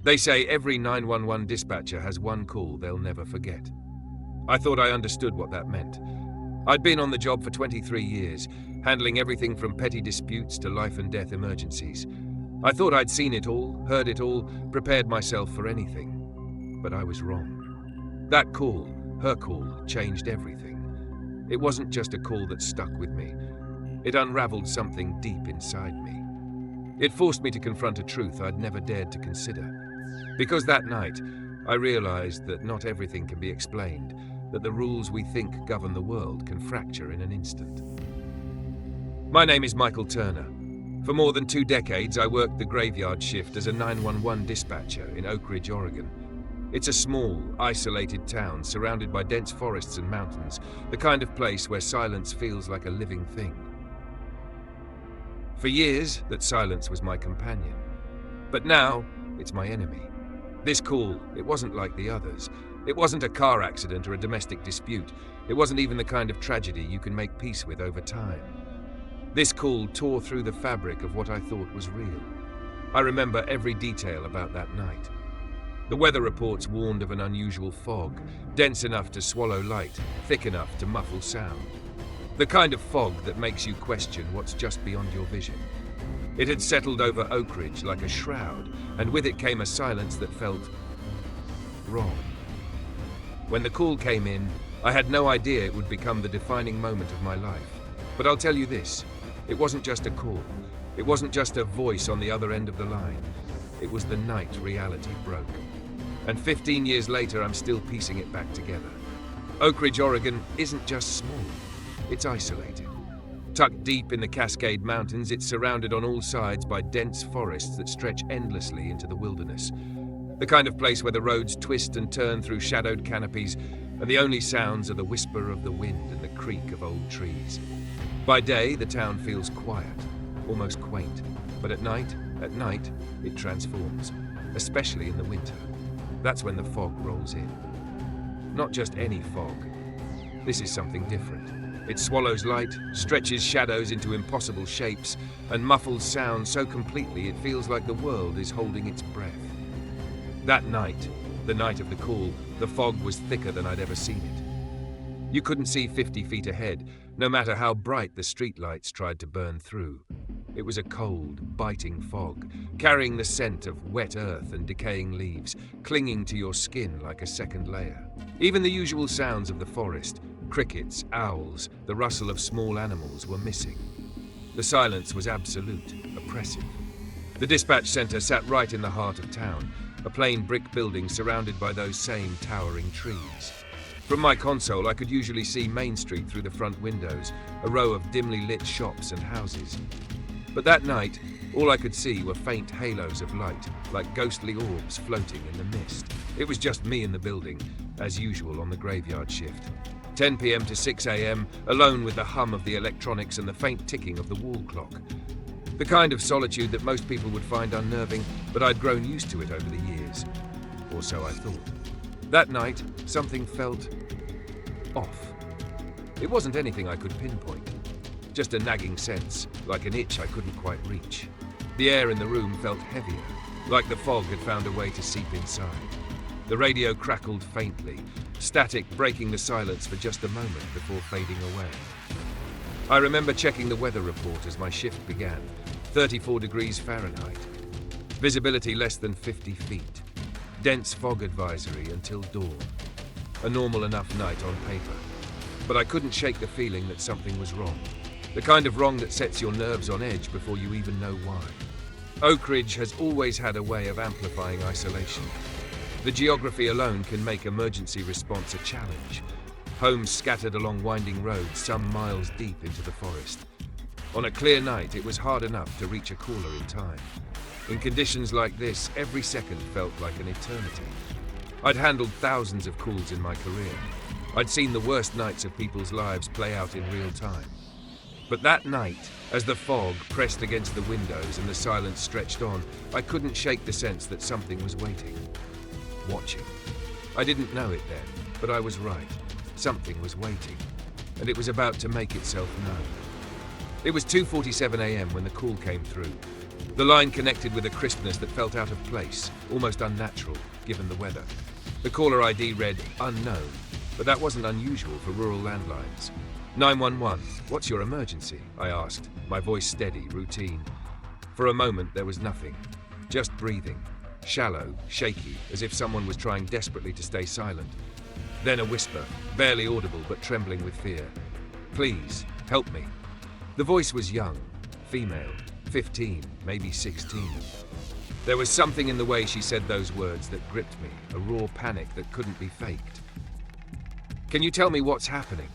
They say every 911 dispatcher has one call they'll never forget. I thought I understood what that meant. I'd been on the job for 23 years, handling everything from petty disputes to life and death emergencies. I thought I'd seen it all, heard it all, prepared myself for anything. But I was wrong. That call, her call, changed everything. It wasn't just a call that stuck with me. It unraveled something deep inside me. It forced me to confront a truth I'd never dared to consider. Because that night, I realized that not everything can be explained, that the rules we think govern the world can fracture in an instant. My name is Michael Turner. For more than 2 decades, I worked the graveyard shift as a 911 dispatcher in Oakridge, Oregon. It's a small, isolated town surrounded by dense forests and mountains, the kind of place where silence feels like a living thing. For years, that silence was my companion. But now, it's my enemy. This call, it wasn't like the others. It wasn't a car accident or a domestic dispute. It wasn't even the kind of tragedy you can make peace with over time. This call tore through the fabric of what I thought was real. I remember every detail about that night. The weather reports warned of an unusual fog, dense enough to swallow light, thick enough to muffle sound. The kind of fog that makes you question what's just beyond your vision. It had settled over Oakridge like a shroud, and with it came a silence that felt wrong. When the call came in, I had no idea it would become the defining moment of my life. But I'll tell you this, it wasn't just a call. It wasn't just a voice on the other end of the line. It was the night reality broke. And 15 years later, I'm still piecing it back together. Oakridge, Oregon isn't just small, it's isolated. Tucked deep in the Cascade Mountains, it's surrounded on all sides by dense forests that stretch endlessly into the wilderness. The kind of place where the roads twist and turn through shadowed canopies, and the only sounds are the whisper of the wind and the creak of old trees. By day, the town feels quiet, almost quaint. But at night, it transforms, especially in the winter. That's when the fog rolls in. Not just any fog. This is something different. It swallows light, stretches shadows into impossible shapes, and muffles sound so completely it feels like the world is holding its breath. That night, the night of the call, the fog was thicker than I'd ever seen it. You couldn't see 50 feet ahead, no matter how bright the streetlights tried to burn through. It was a cold, biting fog, carrying the scent of wet earth and decaying leaves, clinging to your skin like a second layer. Even the usual sounds of the forest, crickets, owls, the rustle of small animals were missing. The silence was absolute, oppressive. The dispatch center sat right in the heart of town, a plain brick building surrounded by those same towering trees. From my console, I could usually see Main Street through the front windows, a row of dimly lit shops and houses. But that night, all I could see were faint halos of light, like ghostly orbs floating in the mist. It was just me in the building, as usual on the graveyard shift. 10 p.m. to 6 a.m., alone with the hum of the electronics and the faint ticking of the wall clock. The kind of solitude that most people would find unnerving, but I'd grown used to it over the years. Or so I thought. That night, something felt off. It wasn't anything I could pinpoint. Just a nagging sense, like an itch I couldn't quite reach. The air in the room felt heavier, like the fog had found a way to seep inside. The radio crackled faintly, static breaking the silence for just a moment before fading away. I remember checking the weather report as my shift began, 34 degrees Fahrenheit. Visibility less than 50 feet. Dense fog advisory until dawn. A normal enough night on paper. But I couldn't shake the feeling that something was wrong. The kind of wrong that sets your nerves on edge before you even know why. Oakridge has always had a way of amplifying isolation. The geography alone can make emergency response a challenge. Homes scattered along winding roads some miles deep into the forest. On a clear night, it was hard enough to reach a caller in time. In conditions like this, every second felt like an eternity. I'd handled thousands of calls in my career. I'd seen the worst nights of people's lives play out in real time. But that night, as the fog pressed against the windows and the silence stretched on, I couldn't shake the sense that something was waiting. Watching. I didn't know it then, but I was right. Something was waiting, and it was about to make itself known. It was 2:47 a.m. when the call came through. The line connected with a crispness that felt out of place, almost unnatural, given the weather. The caller ID read unknown, but that wasn't unusual for rural landlines. 911, what's your emergency? I asked, my voice steady, routine. For a moment, there was nothing. Just breathing. Shallow, shaky, as if someone was trying desperately to stay silent. Then a whisper, barely audible but trembling with fear. Please, help me. The voice was young, female, 15, maybe 16. There was something in the way she said those words that gripped me, a raw panic that couldn't be faked. Can you tell me what's happening?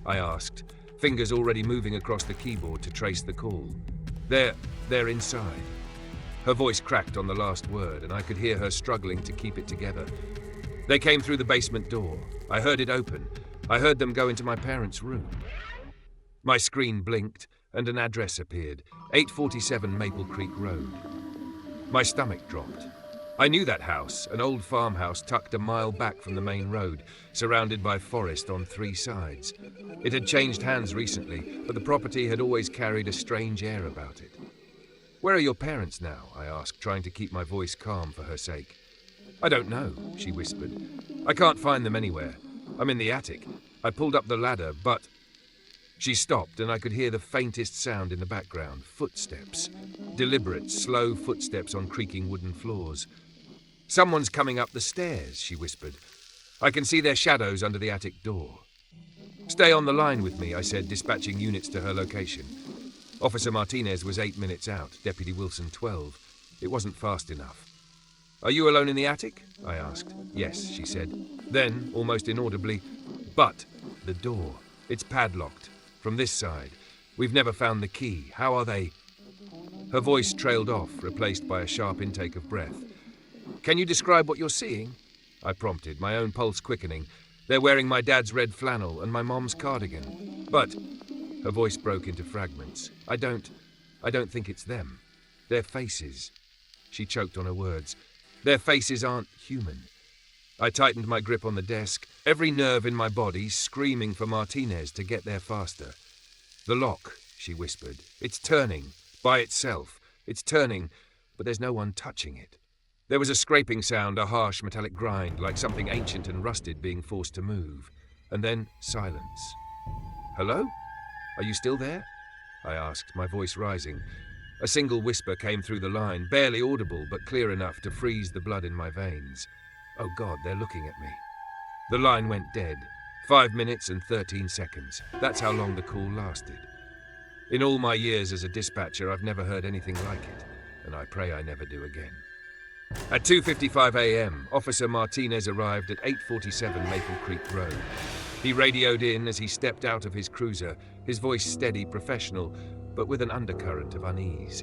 I asked, fingers already moving across the keyboard to trace the call. They're inside. Her voice cracked on the last word, and I could hear her struggling to keep it together. They came through the basement door. I heard it open. I heard them go into my parents' room. My screen blinked, and an address appeared, 847 Maple Creek Road. My stomach dropped. I knew that house, an old farmhouse tucked a mile back from the main road, surrounded by forest on 3 sides. It had changed hands recently, but the property had always carried a strange air about it. Where are your parents now? I asked, trying to keep my voice calm for her sake. I don't know, she whispered. I can't find them anywhere. I'm in the attic. I pulled up the ladder, but... She stopped, and I could hear the faintest sound in the background. Footsteps. Deliberate, slow footsteps on creaking wooden floors. Someone's coming up the stairs, she whispered. I can see their shadows under the attic door. Stay on the line with me, I said, dispatching units to her location. Officer Martinez was 8 minutes out, Deputy Wilson 12. It wasn't fast enough. Are you alone in the attic? I asked. Yes, she said. Then, almost inaudibly, but the door. It's padlocked. From this side. We've never found the key. How are they? Her voice trailed off, replaced by a sharp intake of breath. Can you describe what you're seeing? I prompted, my own pulse quickening. They're wearing my dad's red flannel and my mom's cardigan. But... Her voice broke into fragments. I don't think it's them. Their faces. She choked on her words. Their faces aren't human. I tightened my grip on the desk, every nerve in my body screaming for Martinez to get there faster. The lock, she whispered. It's turning. By itself. It's turning, but there's no one touching it. There was a scraping sound, a harsh metallic grind, like something ancient and rusted being forced to move. And then silence. Hello? Are you still there? I asked, my voice rising. A single whisper came through the line, barely audible but clear enough to freeze the blood in my veins. Oh God, they're looking at me. The line went dead. 5 minutes and 13 seconds. That's how long the call lasted. In all my years as a dispatcher, I've never heard anything like it, and I pray I never do again. At 2:55 a.m., Officer Martinez arrived at 847 Maple Creek Road. He radioed in as he stepped out of his cruiser, his voice steady, professional, but with an undercurrent of unease.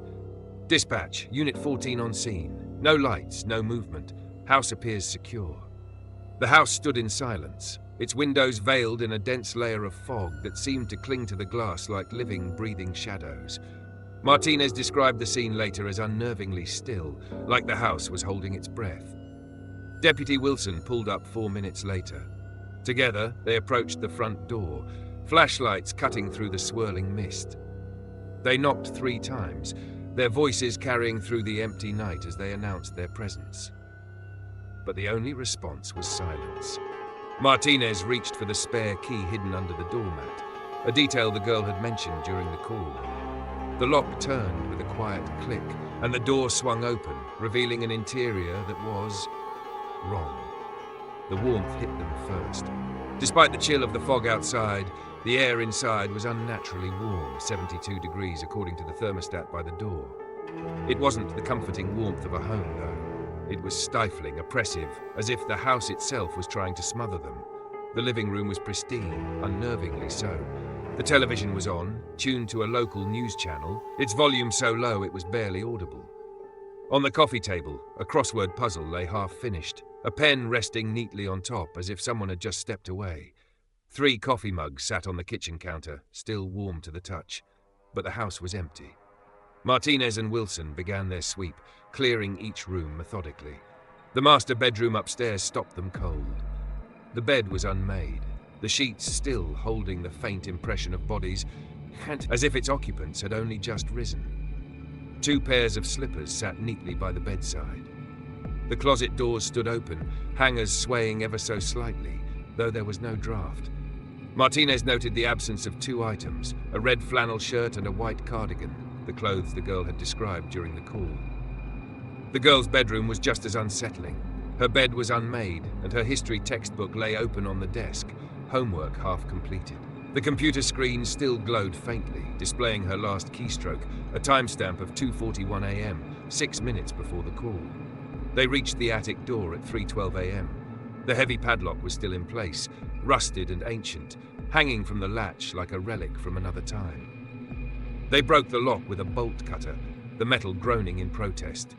Dispatch, Unit 14 on scene. No lights, no movement. House appears secure. The house stood in silence, its windows veiled in a dense layer of fog that seemed to cling to the glass like living, breathing shadows. Martinez described the scene later as unnervingly still, like the house was holding its breath. Deputy Wilson pulled up 4 minutes later. Together, they approached the front door, flashlights cutting through the swirling mist. They knocked 3 times, their voices carrying through the empty night as they announced their presence. But the only response was silence. Martinez reached for the spare key hidden under the doormat, a detail the girl had mentioned during the call. The lock turned with a quiet click, and the door swung open, revealing an interior that was wrong. The warmth hit them first. Despite the chill of the fog outside, the air inside was unnaturally warm, 72 degrees according to the thermostat by the door. It wasn't the comforting warmth of a home, though. It was stifling, oppressive, as if the house itself was trying to smother them. The living room was pristine, unnervingly so. The television was on, tuned to a local news channel, its volume so low it was barely audible. On the coffee table, a crossword puzzle lay half-finished, a pen resting neatly on top as if someone had just stepped away. 3 coffee mugs sat on the kitchen counter, still warm to the touch, but the house was empty. Martinez and Wilson began their sweep, clearing each room methodically. The master bedroom upstairs stopped them cold. The bed was unmade, the sheets still holding the faint impression of bodies, as if its occupants had only just risen. 2 pairs of slippers sat neatly by the bedside. The closet doors stood open, hangers swaying ever so slightly, though there was no draft. Martinez noted the absence of 2 items, a red flannel shirt and a white cardigan, the clothes the girl had described during the call. The girl's bedroom was just as unsettling. Her bed was unmade, and her history textbook lay open on the desk, homework half completed. The computer screen still glowed faintly, displaying her last keystroke, a timestamp of 2:41 a.m., 6 minutes before the call. They reached the attic door at 3:12 a.m. The heavy padlock was still in place, rusted and ancient, hanging from the latch like a relic from another time. They broke the lock with a bolt cutter, the metal groaning in protest.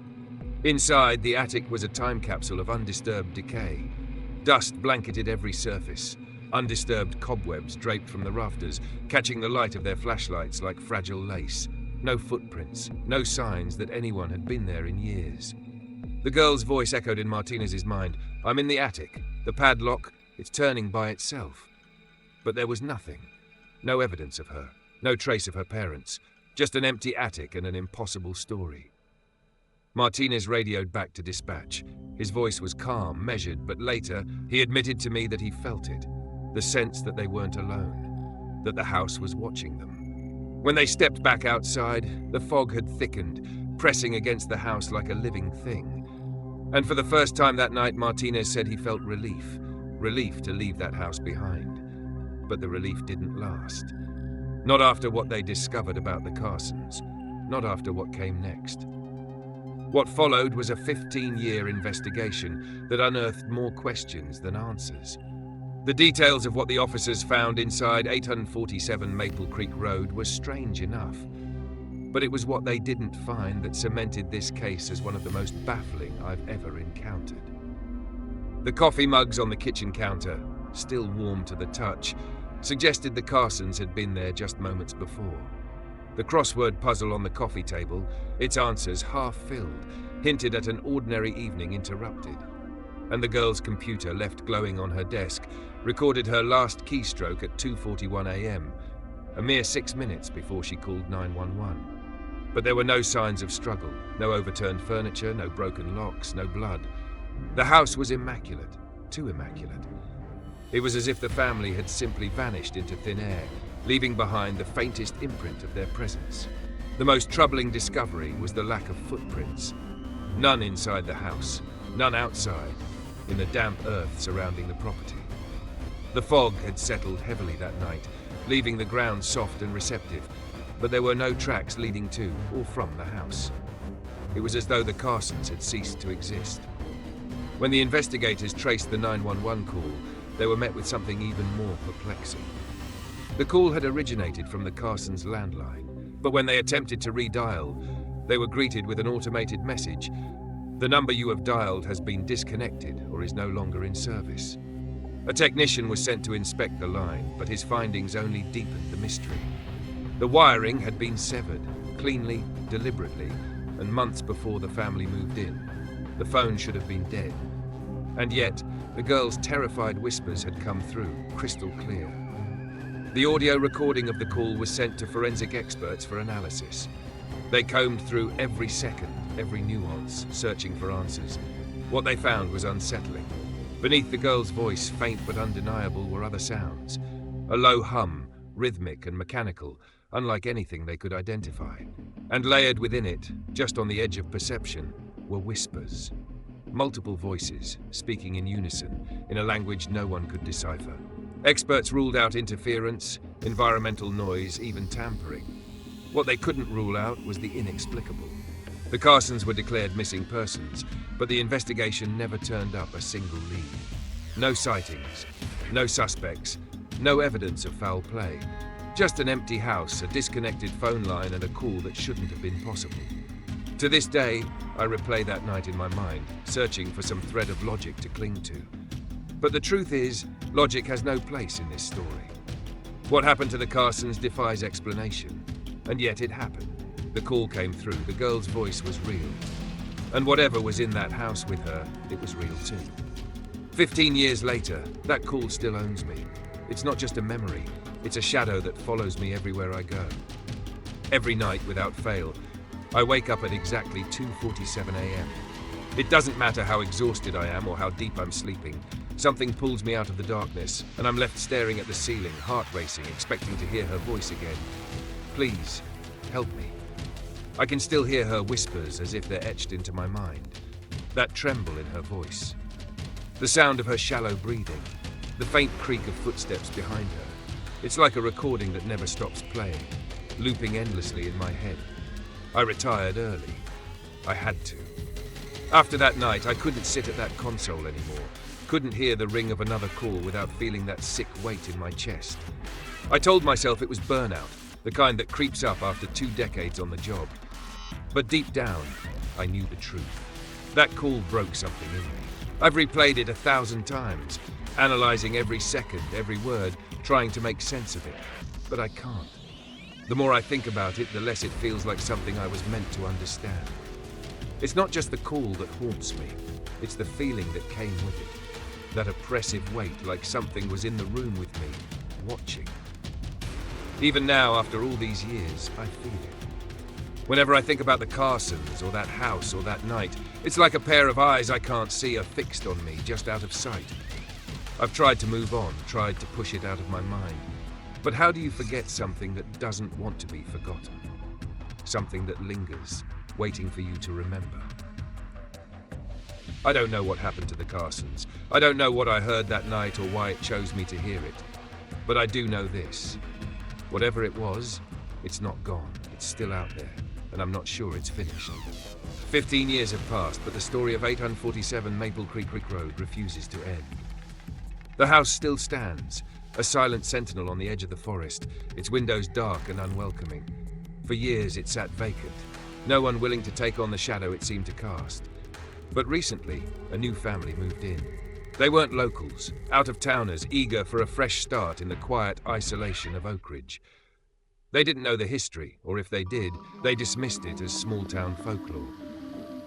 Inside, the attic was a time capsule of undisturbed decay. Dust blanketed every surface, undisturbed cobwebs draped from the rafters, catching the light of their flashlights like fragile lace. No footprints, no signs that anyone had been there in years. The girl's voice echoed in Martinez's mind. I'm in the attic. The padlock, it's turning by itself. But there was nothing. No evidence of her. No trace of her parents. Just an empty attic and an impossible story. Martinez radioed back to dispatch. His voice was calm, measured, but later he admitted to me that he felt it. The sense that they weren't alone. That the house was watching them. When they stepped back outside, the fog had thickened, pressing against the house like a living thing. And for the first time that night, Martinez said he felt relief. Relief to leave that house behind. But the relief didn't last. Not after what they discovered about the Carsons. Not after what came next. What followed was a 15-year investigation that unearthed more questions than answers. The details of what the officers found inside 847 Maple Creek Road were strange enough. But it was what they didn't find that cemented this case as one of the most baffling I've ever encountered. The coffee mugs on the kitchen counter, still warm to the touch, suggested the Carsons had been there just moments before. The crossword puzzle on the coffee table, its answers half-filled, hinted at an ordinary evening interrupted. And the girl's computer, left glowing on her desk, recorded her last keystroke at 2:41 a.m., a mere 6 minutes before she called 911. But there were no signs of struggle, no overturned furniture, no broken locks, no blood. The house was immaculate, too immaculate. It was as if the family had simply vanished into thin air, leaving behind the faintest imprint of their presence. The most troubling discovery was the lack of footprints. None inside the house, none outside, in the damp earth surrounding the property. The fog had settled heavily that night, leaving the ground soft and receptive, but there were no tracks leading to or from the house. It was as though the Carsons had ceased to exist. When the investigators traced the 911 call, they were met with something even more perplexing. The call had originated from the Carsons' landline, but when they attempted to redial, they were greeted with an automated message. The number you have dialed has been disconnected or is no longer in service. A technician was sent to inspect the line, but his findings only deepened the mystery. The wiring had been severed, cleanly, deliberately, and months before the family moved in. The phone should have been dead. And yet, the girl's terrified whispers had come through, crystal clear. The audio recording of the call was sent to forensic experts for analysis. They combed through every second, every nuance, searching for answers. What they found was unsettling. Beneath the girl's voice, faint but undeniable, were other sounds. A low hum, rhythmic and mechanical, unlike anything they could identify. And layered within it, just on the edge of perception, were whispers. Multiple voices, speaking in unison, in a language no one could decipher. Experts ruled out interference, environmental noise, even tampering. What they couldn't rule out was the inexplicable. The Carsons were declared missing persons, but the investigation never turned up a single lead. No sightings, no suspects, no evidence of foul play. Just an empty house, a disconnected phone line, and a call that shouldn't have been possible. To this day, I replay that night in my mind, searching for some thread of logic to cling to. But the truth is, logic has no place in this story. What happened to the Carsons defies explanation, and yet it happened. The call came through, the girl's voice was real. And whatever was in that house with her, it was real too. 15 years later, that call still owns me. It's not just a memory, it's a shadow that follows me everywhere I go. Every night, without fail, I wake up at exactly 2:47 a.m. It doesn't matter how exhausted I am or how deep I'm sleeping. Something pulls me out of the darkness, and I'm left staring at the ceiling, heart racing, expecting to hear her voice again. Please, help me. I can still hear her whispers as if they're etched into my mind. That tremble in her voice. The sound of her shallow breathing. The faint creak of footsteps behind her. It's like a recording that never stops playing, looping endlessly in my head. I retired early. I had to. After that night, I couldn't sit at that console anymore. Couldn't hear the ring of another call without feeling that sick weight in my chest. I told myself it was burnout, the kind that creeps up after 2 decades on the job. But deep down, I knew the truth. That call broke something in me. I've replayed it 1,000 times, analyzing every second, every word, trying to make sense of it. But I can't. The more I think about it, the less it feels like something I was meant to understand. It's not just the call that haunts me, it's the feeling that came with it. That oppressive weight, like something was in the room with me, watching. Even now, after all these years, I feel it. Whenever I think about the Carsons, or that house, or that night, it's like a pair of eyes I can't see are fixed on me, just out of sight. I've tried to move on, tried to push it out of my mind. But how do you forget something that doesn't want to be forgotten? Something that lingers, waiting for you to remember. I don't know what happened to the Carsons. I don't know what I heard that night or why it chose me to hear it. But I do know this. Whatever it was, it's not gone. It's still out there, and I'm not sure it's finished. 15 years have passed, but the story of 847 Maple Creek Road refuses to end. The house still stands, a silent sentinel on the edge of the forest, its windows dark and unwelcoming. For years it sat vacant, no one willing to take on the shadow it seemed to cast. But recently, a new family moved in. They weren't locals, out-of-towners eager for a fresh start in the quiet isolation of Oakridge. They didn't know the history, or if they did, they dismissed it as small-town folklore.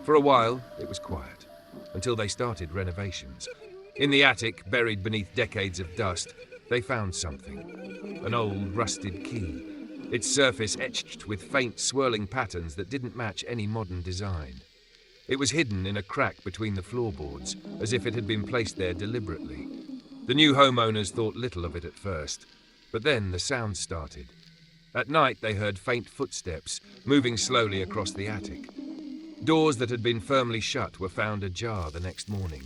For a while, it was quiet, until they started renovations. In the attic, buried beneath decades of dust, they found something. An old, rusted key, its surface etched with faint, swirling patterns that didn't match any modern design. It was hidden in a crack between the floorboards, as if it had been placed there deliberately. The new homeowners thought little of it at first, but then the sound started. At night, they heard faint footsteps, moving slowly across the attic. Doors that had been firmly shut were found ajar the next morning.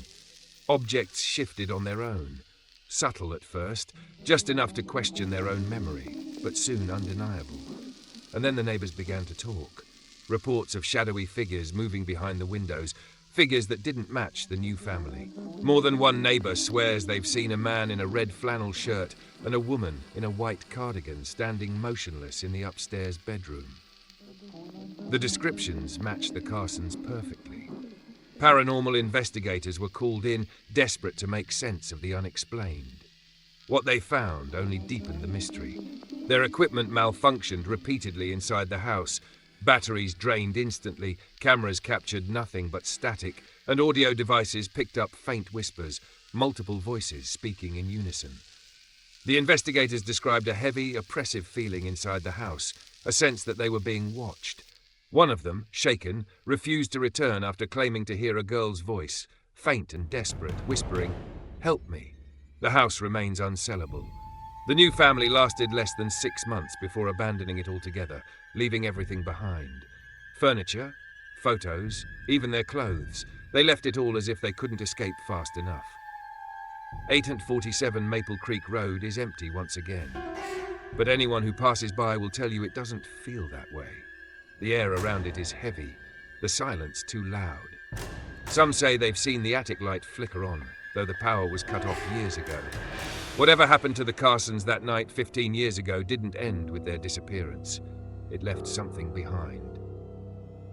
Objects shifted on their own, subtle at first, just enough to question their own memory, but soon undeniable. And then the neighbors began to talk. Reports of shadowy figures moving behind the windows, figures that didn't match the new family. More than one neighbor swears they've seen a man in a red flannel shirt and a woman in a white cardigan standing motionless in the upstairs bedroom. The descriptions matched the Carsons perfectly. Paranormal investigators were called in, desperate to make sense of the unexplained. What they found only deepened the mystery. Their equipment malfunctioned repeatedly inside the house. Batteries drained instantly, cameras captured nothing but static, and audio devices picked up faint whispers, multiple voices speaking in unison. The investigators described a heavy, oppressive feeling inside the house, a sense that they were being watched. One of them, shaken, refused to return after claiming to hear a girl's voice, faint and desperate, whispering, "Help me." The house remains unsellable. The new family lasted less than 6 months before abandoning it altogether, leaving everything behind. Furniture, photos, even their clothes. They left it all as if they couldn't escape fast enough. 847 Maple Creek Road is empty once again. But anyone who passes by will tell you it doesn't feel that way. The air around it is heavy, the silence too loud. Some say they've seen the attic light flicker on, though the power was cut off years ago. Whatever happened to the Carsons that night 15 years ago didn't end with their disappearance. It left something behind.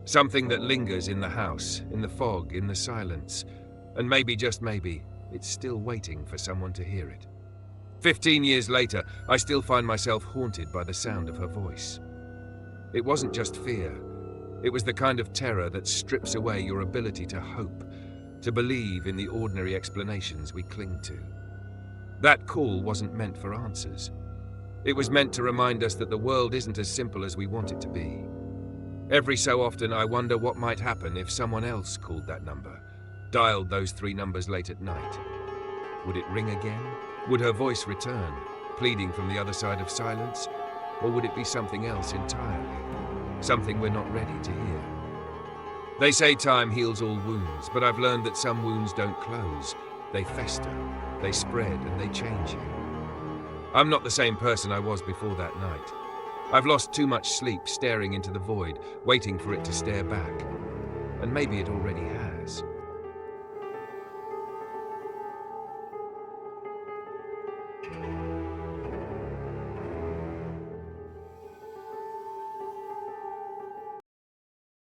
Something that lingers in the house, in the fog, in the silence. And maybe, just maybe, it's still waiting for someone to hear it. 15 years later, I still find myself haunted by the sound of her voice. It wasn't just fear. It was the kind of terror that strips away your ability to hope, to believe in the ordinary explanations we cling to. That call wasn't meant for answers. It was meant to remind us that the world isn't as simple as we want it to be. Every so often, I wonder what might happen if someone else called that number, dialed those 3 numbers late at night. Would it ring again? Would her voice return, pleading from the other side of silence? Or would it be something else entirely? Something we're not ready to hear. They say time heals all wounds, but I've learned that some wounds don't close. They fester, they spread, and they change you. I'm not the same person I was before that night. I've lost too much sleep staring into the void, waiting for it to stare back. And maybe it already has.